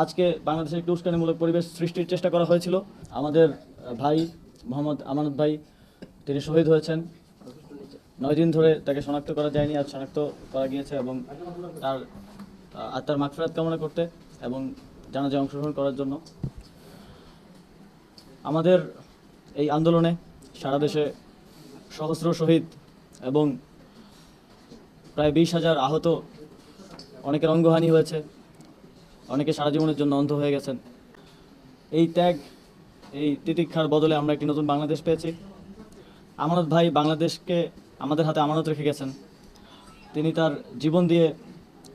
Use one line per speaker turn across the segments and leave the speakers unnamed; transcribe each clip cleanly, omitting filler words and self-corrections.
আজকে বাংলাদেশে একটি উস্কানিমূলক পরিবেশ সৃষ্টির চেষ্টা করা হয়েছিল। আমাদের ভাই মোহাম্মদ আমানত ভাই তিনি শহীদ হয়েছেন। 9 দিন ধরে তাকে শনাক্ত করা যায়নি, আজ শনাক্ত করা গিয়েছে এবং তার আত্মার মাগফিরাত কামনা করতে এবং জানাজায় অংশগ্রহণ করার জন্য। আমাদের এই আন্দোলনে সারা দেশে সহস্র শহীদ এবং প্রায় 20,000 আহত, অনেকের অঙ্গহানি হয়েছে, অনেকে সারা জীবনের জন্য অন্ধ হয়ে গেছেন। এই ত্যাগ, এই তিতিক্ষার বদলে আমরা একটি নতুন বাংলাদেশ পেয়েছি। আমানত ভাই বাংলাদেশকে আমাদের হাতে আমানত রেখে গেছেন। তিনি তার জীবন দিয়ে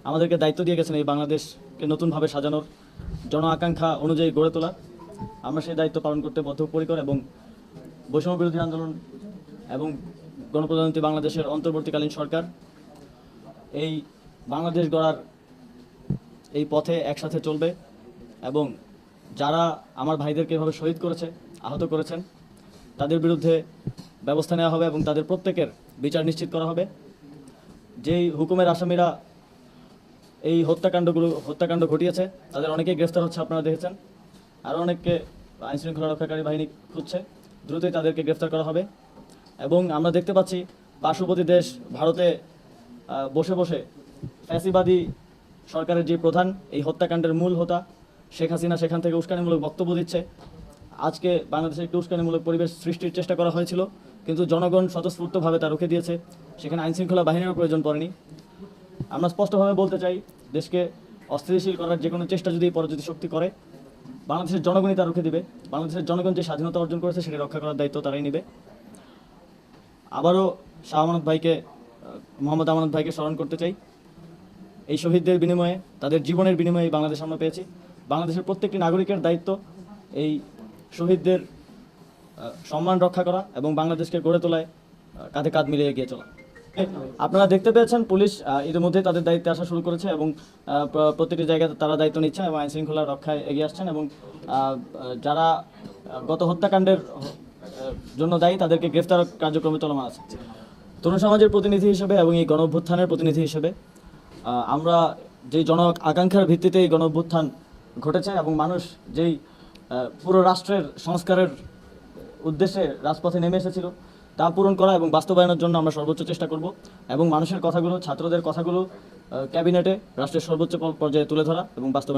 আমাদেরকে দায়িত্ব দিয়ে গেছেন এই বাংলাদেশকে নতুনভাবে সাজানোর, জন আকাঙ্ক্ষা অনুযায়ী গড়ে তোলা। আমরা সেই দায়িত্ব পালন করতে বদ্ধপরিকর এবং বৈষম্য বিরোধী আন্দোলন এবং গণপ্রজাতন্ত্রী বাংলাদেশের অন্তর্বর্তীকালীন সরকার এই বাংলাদেশ গড়ার এই পথে একসাথে চলবে এবং যারা আমার ভাইদেরকে এভাবে শহীদ করেছে, আহত করেছেন, তাদের বিরুদ্ধে ব্যবস্থা নেওয়া হবে এবং তাদের প্রত্যেকের বিচার নিশ্চিত করা হবে। যেই হুকুমের আসামিরা এই হত্যাকাণ্ড ঘটিয়েছে তাদের অনেকেই গ্রেফতার হচ্ছে, আপনারা দেখেছেন। আরও অনেককে আইনশৃঙ্খলা রক্ষাকারী বাহিনী খুঁজছে, দ্রুতই তাদেরকে গ্রেফতার করা হবে। এবং আমরা দেখতে পাচ্ছি পার্শ্ববর্তী দেশ ভারতে বসে বসে ফ্যাসিবাদী সরকারের যে প্রধান, এই হত্যাকাণ্ডের মূল হোতা শেখ হাসিনা, সেখান থেকে উস্কানিমূলক বক্তব্য দিচ্ছে। আজকে বাংলাদেশে একটি উস্কানিমূলক পরিবেশ সৃষ্টির চেষ্টা করা হয়েছিল, কিন্তু জনগণ স্বতঃস্ফূর্তভাবে তা রুখে দিয়েছে। সেখানে আইনশৃঙ্খলা বাহিনীরও প্রয়োজন পড়েনি। আমরা স্পষ্টভাবে বলতে চাই, দেশকে অস্থিতিশীল করার যে কোনো চেষ্টা যদি পরাজিত শক্তি করে, বাংলাদেশের জনগণই তা রুখে দিবে। বাংলাদেশের জনগণ যে স্বাধীনতা অর্জন করেছে সেটা রক্ষা করার দায়িত্ব তারাই নেবে। আবারও মোহাম্মদ আমানত ভাইকে স্মরণ করতে চাই। এই শহীদদের বিনিময়ে, তাদের জীবনের বিনিময়ে বাংলাদেশ আমরা পেয়েছি। বাংলাদেশের প্রত্যেকটি নাগরিকের দায়িত্ব এই শহীদদের সম্মান রক্ষা করা এবং বাংলাদেশকে গড়ে তোলায় কাঁধে কাঁধ মিলিয়ে এগিয়ে চলা। আপনারা দেখতে পেয়েছেন পুলিশ ইতিমধ্যে তাদের দায়িত্বে আসা শুরু করেছে এবং প্রতিটি জায়গায় তারা দায়িত্ব নিচ্ছেন এবং আইনশৃঙ্খলা রক্ষায় এগিয়ে আসছেন এবং যারা গত হত্যাকাণ্ডের জন্য দায়ী তাদেরকে গ্রেফতার কার্যক্রমে চলমান আছে। তরুণ সমাজের প্রতিনিধি হিসেবে এবং এই গণ অভ্যুত্থানের প্রতিনিধি হিসেবে আমরা যেই জন আকাঙ্ক্ষার ভিত্তিতে এই গণ অভ্যুত্থান ঘটেছে এবং মানুষ যেই পুরো রাষ্ট্রের সংস্কারের উদ্দেশ্যে রাজপথে নেমে এসেছিল তা পূরণ করা এবং বাস্তবায়নের জন্য আমরা সর্বোচ্চ চেষ্টা করব এবং মানুষের কথাগুলো, ছাত্রদের কথাগুলো ক্যাবিনেটে রাষ্ট্রের সর্বোচ্চ পর্যায়ে তুলে ধরা এবং বাস্তবায়ন